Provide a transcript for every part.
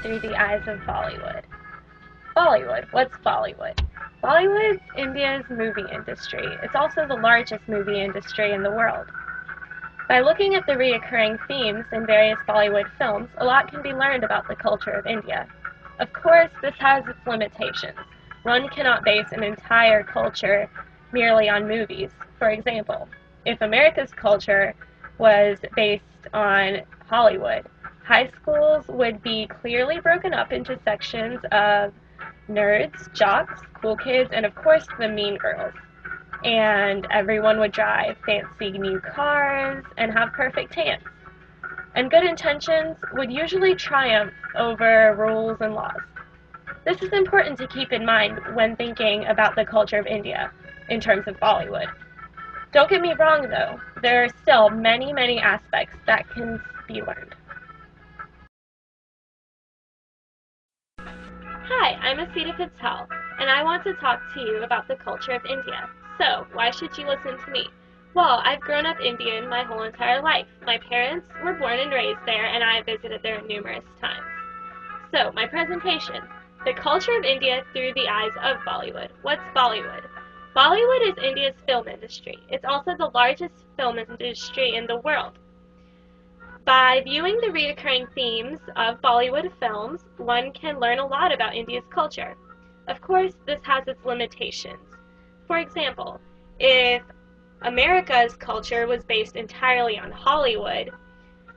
through the eyes of Bollywood. Bollywood. What's Bollywood? Bollywood's India's movie industry. It's also the largest movie industry in the world. By looking at the recurring themes in various Bollywood films, a lot can be learned about the culture of India. Of course, this has its limitations. One cannot base an entire culture merely on movies. For example, if America's culture was based on Hollywood, high schools would be clearly broken up into sections of nerds, jocks, cool kids, and of course the mean girls. And everyone would drive fancy new cars and have perfect tans. And good intentions would usually triumph over rules and laws. This is important to keep in mind when thinking about the culture of India in terms of Bollywood. Don't get me wrong though, there are still many aspects that can be learned. Hi, I'm Asita Patel, and I want to talk to you about the culture of India. So, why should you listen to me? Well, I've grown up Indian my whole entire life. My parents were born and raised there, and I have visited there numerous times. So, my presentation. The culture of India through the eyes of Bollywood. What's Bollywood? Bollywood is India's film industry. It's also the largest film industry in the world. By viewing the recurring themes of Bollywood films, one can learn a lot about India's culture. Of course, this has its limitations. For example, if America's culture was based entirely on Hollywood,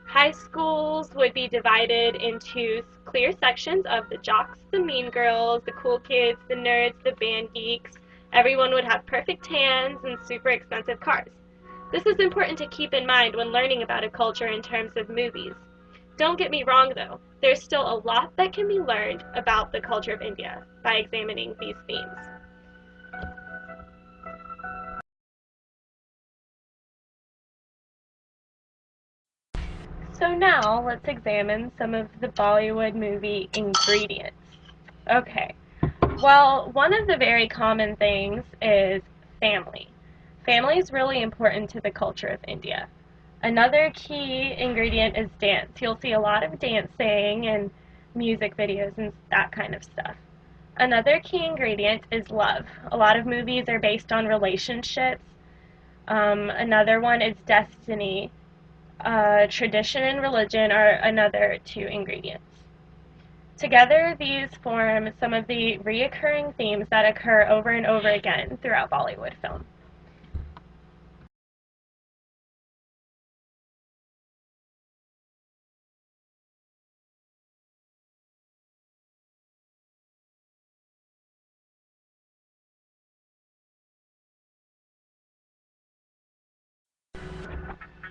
high schools would be divided into clear sections of the jocks, the mean girls, the cool kids, the nerds, the band geeks. Everyone would have perfect tans and super expensive cars. This is important to keep in mind when learning about a culture in terms of movies. Don't get me wrong though, there's still a lot that can be learned about the culture of India by examining these themes. So now let's examine some of the Bollywood movie ingredients. Okay, well, one of the very common things is family. Family is really important to the culture of India. Another key ingredient is dance. You'll see a lot of dancing and music videos and that kind of stuff. Another key ingredient is love. A lot of movies are based on relationships. Another one is destiny. Tradition and religion are another two ingredients. Together, these form some of the recurring themes that occur over and over again throughout Bollywood film.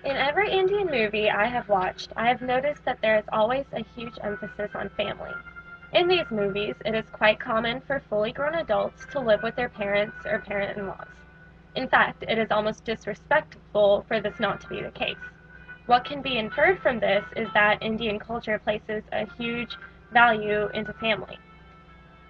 In every Indian movie I have watched, I have noticed that there is always a huge emphasis on family. In these movies, it is quite common for fully grown adults to live with their parents or parent-in-laws. In fact, it is almost disrespectful for this not to be the case. What can be inferred from this is that Indian culture places a huge value into family.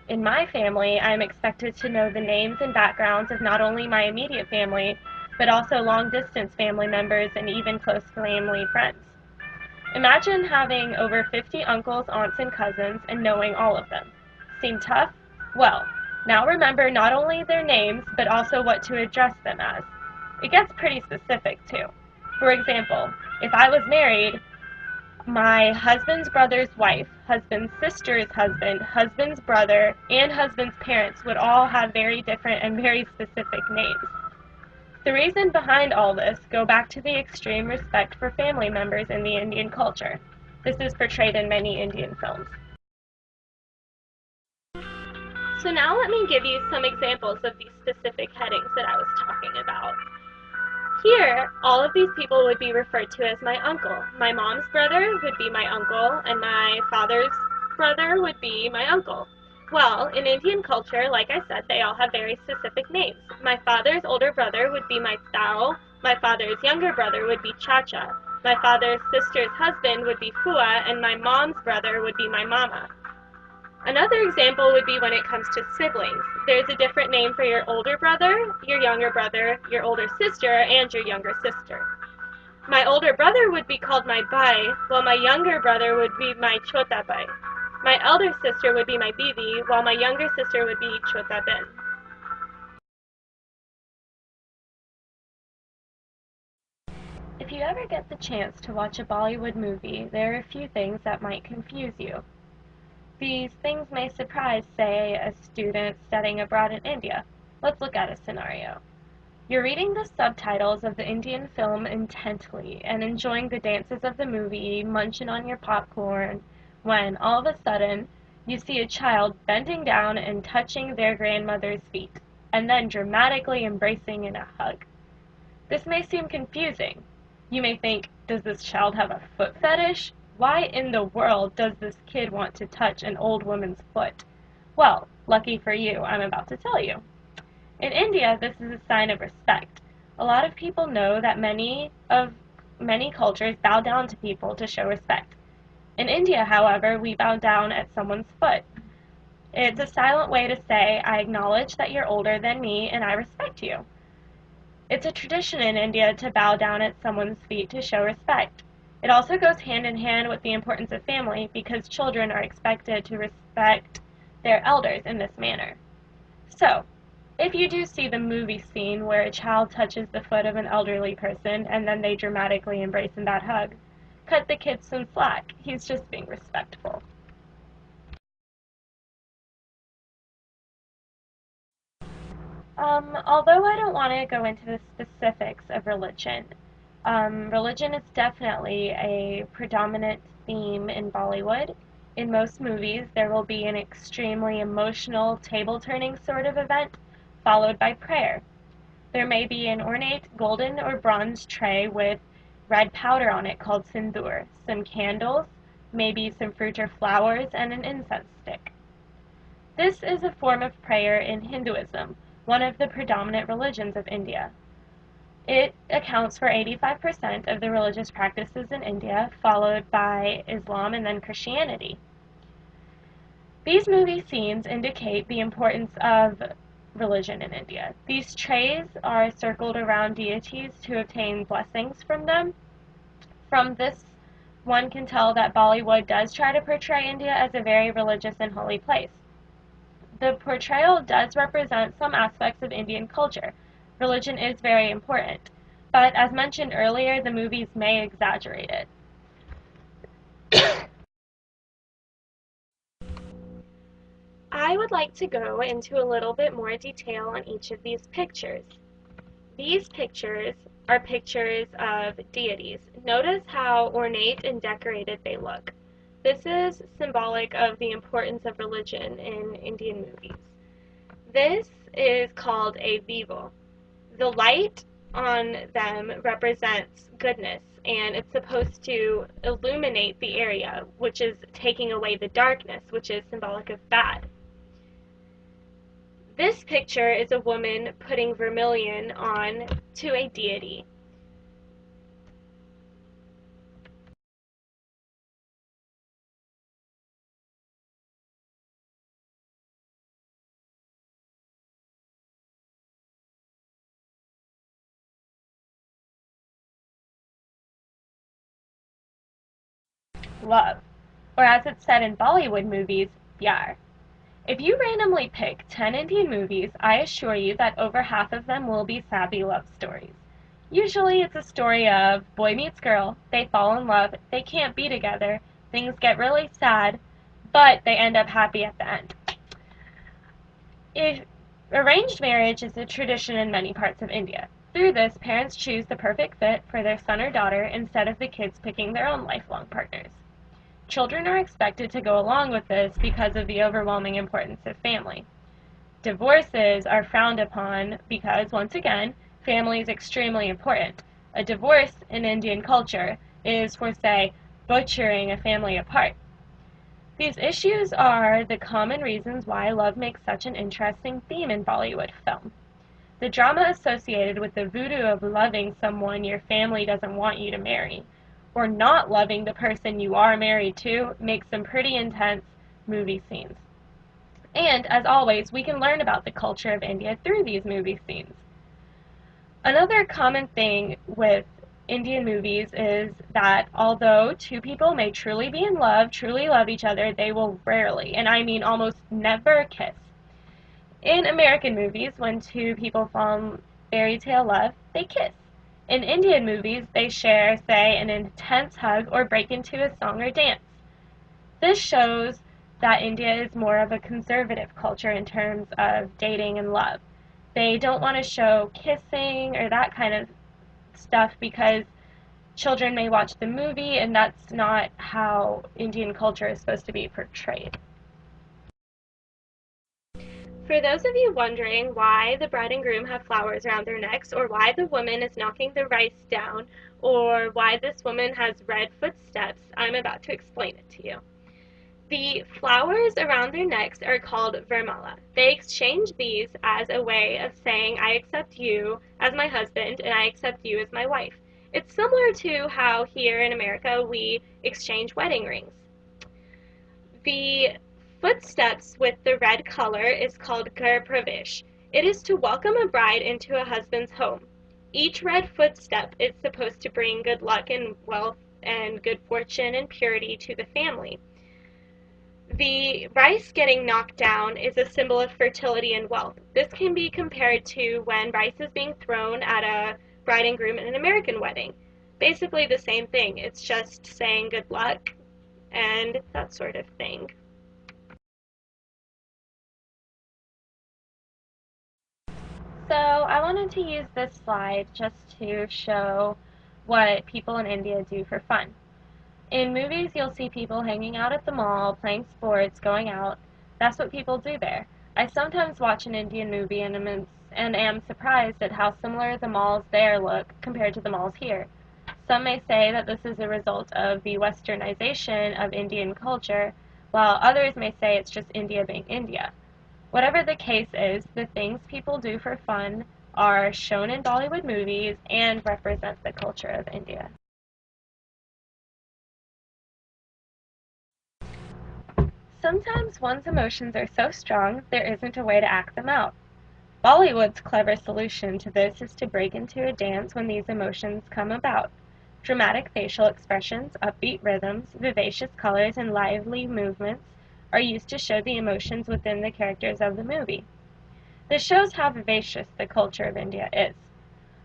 In my family, I am expected to know the names and backgrounds of not only my immediate family, but also long-distance family members and even close family friends. Imagine having over 50 uncles, aunts, and cousins and knowing all of them. Seem tough? Well, now remember not only their names, but also what to address them as. It gets pretty specific, too. For example, if I was married, my husband's brother's wife, husband's sister's husband, husband's brother, and husband's parents would all have very different and very specific names. The reason behind all this go back to the extreme respect for family members in the Indian culture. This is portrayed in many Indian films. So now let me give you some examples of these specific headings that I was talking about. Here, all of these people would be referred to as my uncle. My mom's brother would be my uncle, and my father's brother would be my uncle. Well, in Indian culture, like I said, they all have very specific names. My father's older brother would be my Tao, my father's younger brother would be Chacha, my father's sister's husband would be Fua, and my mom's brother would be my Mama. Another example would be when it comes to siblings. There's a different name for your older brother, your younger brother, your older sister, and your younger sister. My older brother would be called my Bai, while my younger brother would be my Chota Bai. My elder sister would be my bibi, while my younger sister would be chota ben. If you ever get the chance to watch a Bollywood movie, there are a few things that might confuse you. These things may surprise, say, a student studying abroad in India. Let's look at a scenario. You're reading the subtitles of the Indian film intently and enjoying the dances of the movie, munching on your popcorn, when, all of a sudden, you see a child bending down and touching their grandmother's feet, and then dramatically embracing in a hug. This may seem confusing. You may think, does this child have a foot fetish? Why in the world does this kid want to touch an old woman's foot? Well, lucky for you, I'm about to tell you. In India, this is a sign of respect. A lot of people know that many cultures bow down to people to show respect. In India, however, we bow down at someone's foot. It's a silent way to say, I acknowledge that you're older than me and I respect you. It's a tradition in India to bow down at someone's feet to show respect. It also goes hand in hand with the importance of family because children are expected to respect their elders in this manner. So, if you do see the movie scene where a child touches the foot of an elderly person and then they dramatically embrace in that hug, cut the kid some slack. He's just being respectful. Although I don't want to go into the specifics of religion, religion is definitely a predominant theme in Bollywood. In most movies, there will be an extremely emotional, table-turning sort of event, followed by prayer. There may be an ornate golden or bronze tray with red powder on it called sindoor, some candles, maybe some fruit or flowers, and an incense stick. This is a form of prayer in Hinduism, one of the predominant religions of India. It accounts for 85% of the religious practices in India, followed by Islam and then Christianity. These movie scenes indicate the importance of religion in India. These trays are circled around deities to obtain blessings from them. From this, one can tell that Bollywood does try to portray India as a very religious and holy place. The portrayal does represent some aspects of Indian culture. Religion is very important, but as mentioned earlier, the movies may exaggerate it. I would like to go into a little bit more detail on each of these pictures. These pictures are pictures of deities. Notice how ornate and decorated they look. This is symbolic of the importance of religion in Indian movies. This is called a vivo. The light on them represents goodness, and it's supposed to illuminate the area, which is taking away the darkness, which is symbolic of bad. This picture is a woman putting vermilion on to a deity. Love, or as it's said in Bollywood movies, pyar. If you randomly pick 10 Indian movies, I assure you that over half of them will be sappy love stories. Usually it's a story of boy meets girl, they fall in love, they can't be together, things get really sad, but they end up happy at the end. If arranged marriage is a tradition in many parts of India. Through this, parents choose the perfect fit for their son or daughter instead of the kids picking their own lifelong partners. Children are expected to go along with this because of the overwhelming importance of family. Divorces are frowned upon because, once again, family is extremely important. A divorce in Indian culture is for, say, butchering a family apart. These issues are the common reasons why love makes such an interesting theme in Bollywood film. The drama associated with the voodoo of loving someone your family doesn't want you to marry, or not loving the person you are married to, makes some pretty intense movie scenes. And, as always, we can learn about the culture of India through these movie scenes. Another common thing with Indian movies is that although two people may truly be in love, truly love each other, they will rarely, and I mean almost never, kiss. In American movies, when two people fall in fairy tale love, they kiss. In Indian movies, they share, say, an intense hug or break into a song or dance. This shows that India is more of a conservative culture in terms of dating and love. They don't want to show kissing or that kind of stuff because children may watch the movie and that's not how Indian culture is supposed to be portrayed. For those of you wondering why the bride and groom have flowers around their necks, or why the woman is knocking the rice down, or why this woman has red footsteps, I'm about to explain it to you. The flowers around their necks are called vermala. They exchange these as a way of saying, I accept you as my husband and I accept you as my wife. It's similar to how here in America we exchange wedding rings. The footsteps with the red color is called Ghar Pravesh. It is to welcome a bride into a husband's home. Each red footstep is supposed to bring good luck and wealth and good fortune and purity to the family. The rice getting knocked down is a symbol of fertility and wealth. This can be compared to when rice is being thrown at a bride and groom in an American wedding. Basically the same thing. It's just saying good luck and that sort of thing. So I wanted to use this slide just to show what people in India do for fun. In movies, you'll see people hanging out at the mall, playing sports, going out. That's what people do there. I sometimes watch an Indian movie and am surprised at how similar the malls there look compared to the malls here. Some may say that this is a result of the westernization of Indian culture, while others may say it's just India being India. Whatever the case is, the things people do for fun are shown in Bollywood movies and represent the culture of India. Sometimes one's emotions are so strong there isn't a way to act them out. Bollywood's clever solution to this is to break into a dance when these emotions come about. Dramatic facial expressions, upbeat rhythms, vivacious colors, and lively movements are used to show the emotions within the characters of the movie. This shows how vivacious the culture of India is.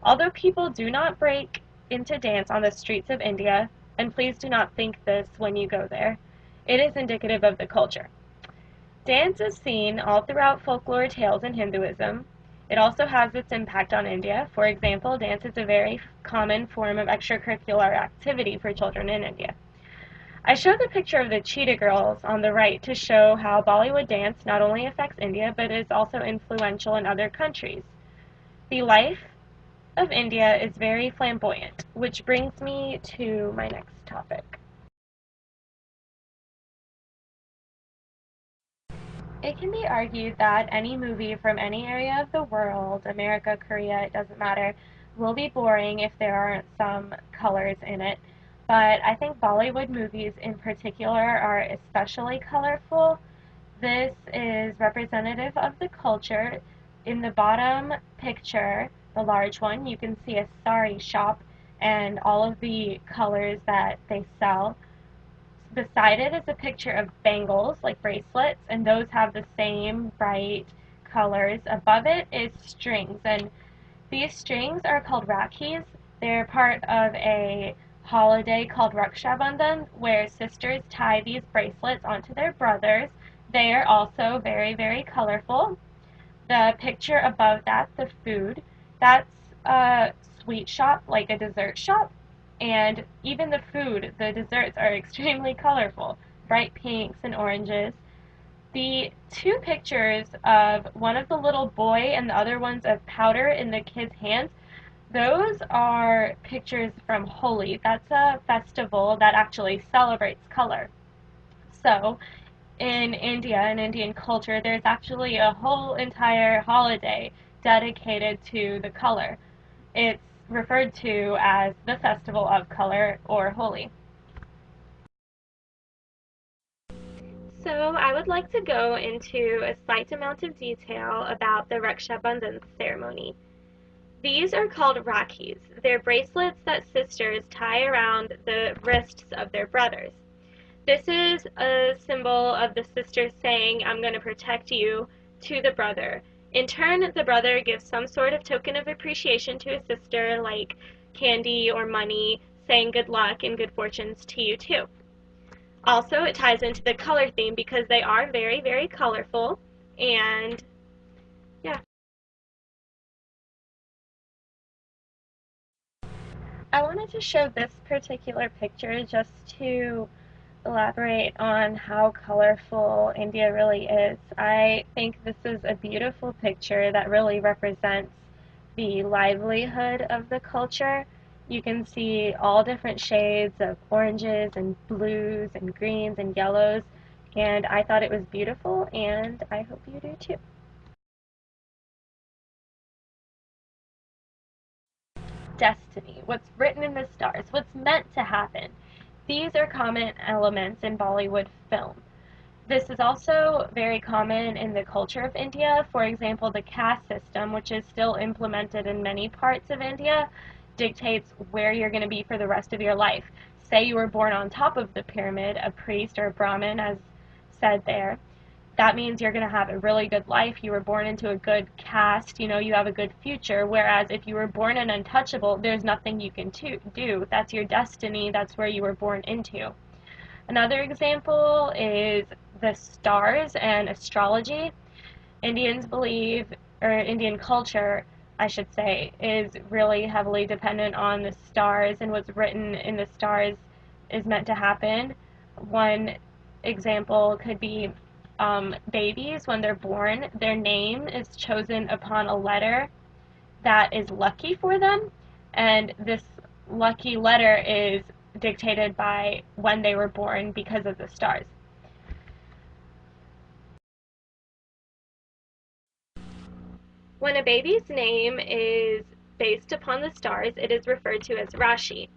Although people do not break into dance on the streets of India, and please do not think this when you go there, it is indicative of the culture. Dance is seen all throughout folklore tales in Hinduism. It also has its impact on India. For example, dance is a very common form of extracurricular activity for children in India. I show the picture of the Cheetah Girls on the right to show how Bollywood dance not only affects India, but is also influential in other countries. The life of India is very flamboyant, which brings me to my next topic. It can be argued that any movie from any area of the world, America, Korea, it doesn't matter, will be boring if there aren't some colors in it. But I think Bollywood movies in particular are especially colorful. This is representative of the culture. In the bottom picture, the large one, you can see a sari shop and all of the colors that they sell. Beside it is a picture of bangles, like bracelets, and those have the same bright colors. Above it is strings, and these strings are called rakhis. They're part of a holiday called Raksha Bandhan, where sisters tie these bracelets onto their brothers. They are also very, very colorful. The picture above that, the food, that's a sweet shop, like a dessert shop. And even the food, the desserts are extremely colorful, bright pinks and oranges. The two pictures of one of the little boy and the other one's of powder in the kid's hands, those are pictures from Holi. That's a festival that actually celebrates color. So, in India and Indian culture, there's actually a whole entire holiday dedicated to the color. It's referred to as the Festival of Color or Holi. So I would like to go into a slight amount of detail about the Raksha Bandhan ceremony. These are called Rakhis. They're bracelets that sisters tie around the wrists of their brothers. This is a symbol of the sister saying, "I'm going to protect you," to the brother. In turn, the brother gives some sort of token of appreciation to his sister, like candy or money, saying good luck and good fortunes to you too. Also, it ties into the color theme because they are very, very colorful, and yeah. I wanted to show this particular picture just to elaborate on how colorful India really is. I think this is a beautiful picture that really represents the livelihood of the culture. You can see all different shades of oranges and blues and greens and yellows, and I thought it was beautiful, and I hope you do too. Destiny, what's written in the stars, what's meant to happen. These are common elements in Bollywood film. This is also very common in the culture of India. For example, the caste system, which is still implemented in many parts of India, dictates where you're going to be for the rest of your life. Say you were born on top of the pyramid, a priest or a Brahmin, as said there. That means you're going to have a really good life. You were born into a good caste, you have a good future. Whereas if you were born an untouchable, there's nothing you can do. That's your destiny. That's where you were born into. Another example is the stars and astrology. Indians believe, or Indian culture, I should say, is really heavily dependent on the stars, and what's written in the stars is meant to happen. One example could be babies, when they're born, their name is chosen upon a letter that is lucky for them, and this lucky letter is dictated by when they were born because of the stars. When a baby's name is based upon the stars, it is referred to as Rashi.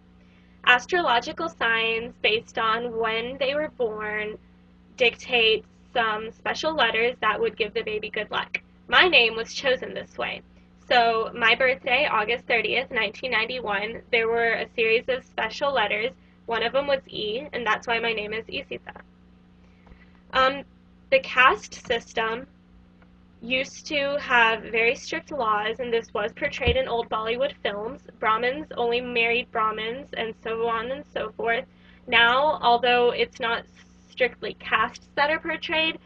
Astrological signs based on when they were born dictate some special letters that would give the baby good luck. My name was chosen this way. So my birthday, August 30th, 1991, there were a series of special letters. One of them was E, and that's why my name is Isita. The caste system used to have very strict laws, and this was portrayed in old Bollywood films. Brahmins only married Brahmins, and so on and so forth. Now, although it's not strictly castes that are portrayed,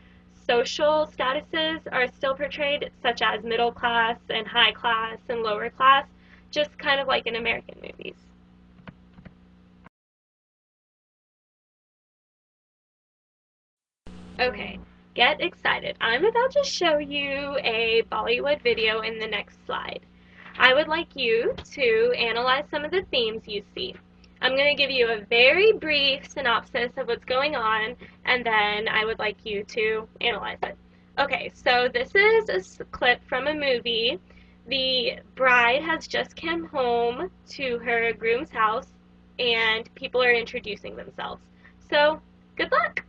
social statuses are still portrayed, such as middle class and high class and lower class, just kind of like in American movies. Okay, get excited. I'm about to show you a Bollywood video in the next slide. I would like you to analyze some of the themes you see. I'm going to give you a very brief synopsis of what's going on, and then I would like you to analyze it. Okay, so this is a clip from a movie. The bride has just come home to her groom's house, and people are introducing themselves. So, good luck!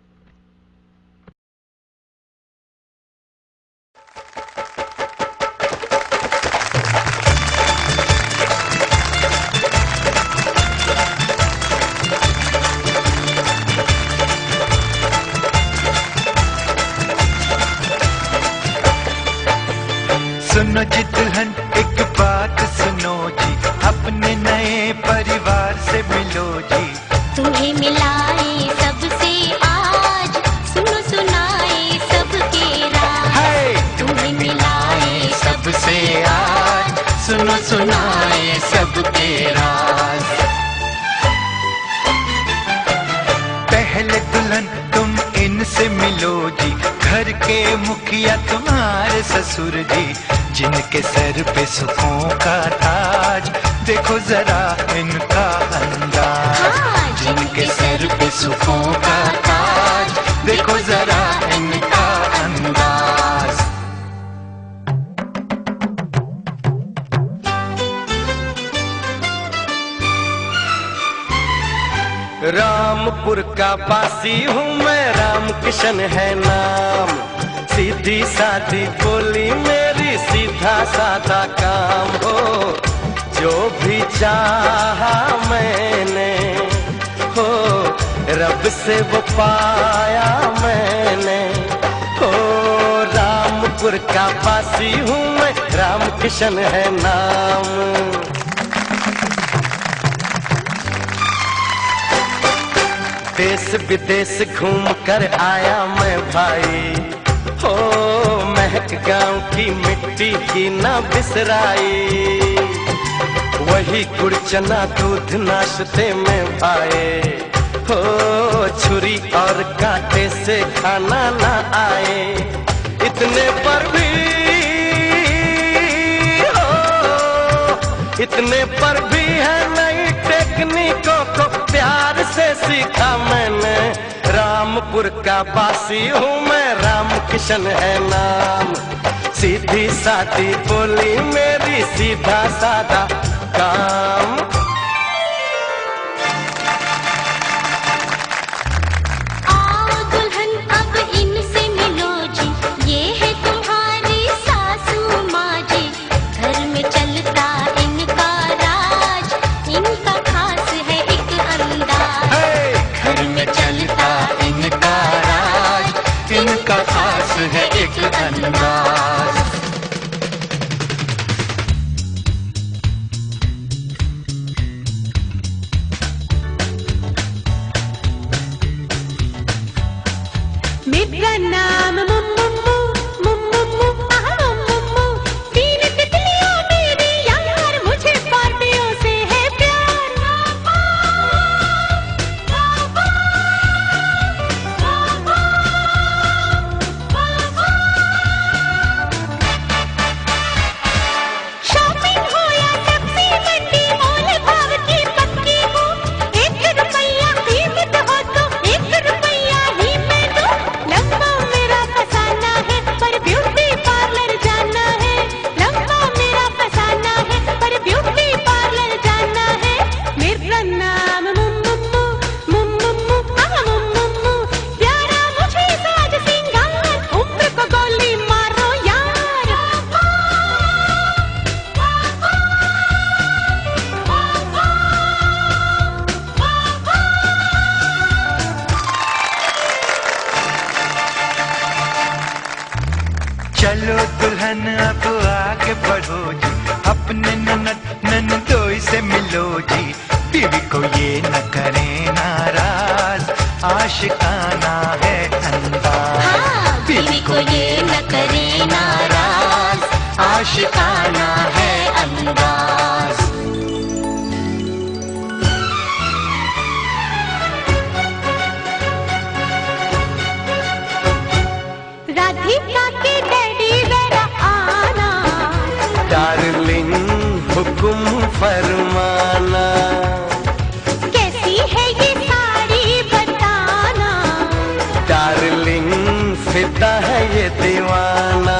सुनो जी दुल्हन एक बात सुनो जी अपने नए परिवार से मिलो जी तुम्हें मिलाए सबसे आज सुनो सुनाए सबके राज तुम्हें मिलाए सबसे आज सुनो सुनाए सबके राज पहले दुल्हन तुम इनसे मिलो जी घर के मुखिया तुम्हारे ससुर जी जिनके सर पे सुखों का ताज देखो जरा इनका अंदाज जिनके सर पे सुखों का ताज देखो जरा इनका अंदाज रामपुर का बासी हूँ मैं राम किशन है नाम सीधी सादी बोली मेरी सीधा साधा काम हो, जो भी चाहा मैंने हो, रब से वो पाया मैंने हो। रामपुर का वासी हूँ मैं, राम किशन है नाम। देश विदेश घूम कर आया मैं भाई हो, महक गांव की मिट्टी की ना बिसराई। वही गुड़ चना दूध नाश्ते में भाई हो, छुरी और कांटे से खाना ना आए। इतने पर भी हो, इतने पर भी है नई टेक्निकों को प्यार से सीखा मैंने। रामपुर का वासी हूँ मैं, राम किशन है नाम। सीधी सादी बोली मेरी, सीधा सादा काम। है एक अंदाज। मेरा नाम मुम्मुम्मू मुम्मुम्मू मुम्मुम्मू, तीन तितलियों मेरी यार, मुझे पार्टियों से है प्यार। शॉपिंग हो या सब्जी मंडी, मोल भाव की पक्की हूँ। 1 रुपया कीमत हो तो 1 रुपया ही मैं दूँ। लंबा मेरा फसाना है पर ब्यूटी पार्लर जाना है। लंबा मेरा फसाना है पर ब्यूटी पार्लर जाना है। मेरा नाम मुम्मुम्मू मुम्मुम्मू मुम्मुम्मू, प्यारा मुझे साज सिंगार, उम्र को गोली मारो यार। चलो दुल्हन अब आगे बढ़ो जी, अपने ननदोई से मिलो जी। बीवी को ये न करे नाराज, आशिकाना है अंदाज। बीवी को ये न करे नाराज, आशिकाना है अंदाज। राधिका के डैडी जरा आना, डार्लिंग हुक्म फरमाना। कैसी है ये साड़ी बताना। डार्लिंग फिदा है ये दीवाना।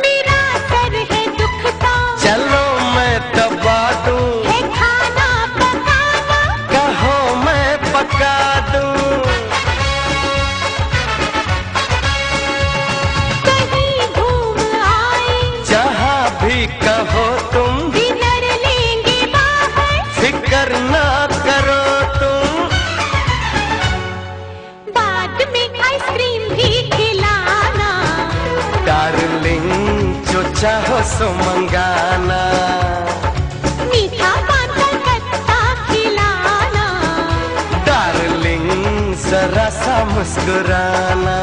मेरा सर है दुखता, चलो मैं दबा दूं, है खाना पकाना। कहो मैं पका दूं। कहीं घूम आए, जहाँ भी कहो तुम, डिनर लेंगे बाहर। फिक्र ना करो तुम। बाद में आइसक्रीम भी खिलाना। डार्लिंग जो चाहो सो मंगाना। मीठा पान कलकत्ता खिलाना। डार्लिंग जरा सा मुस्कुराना।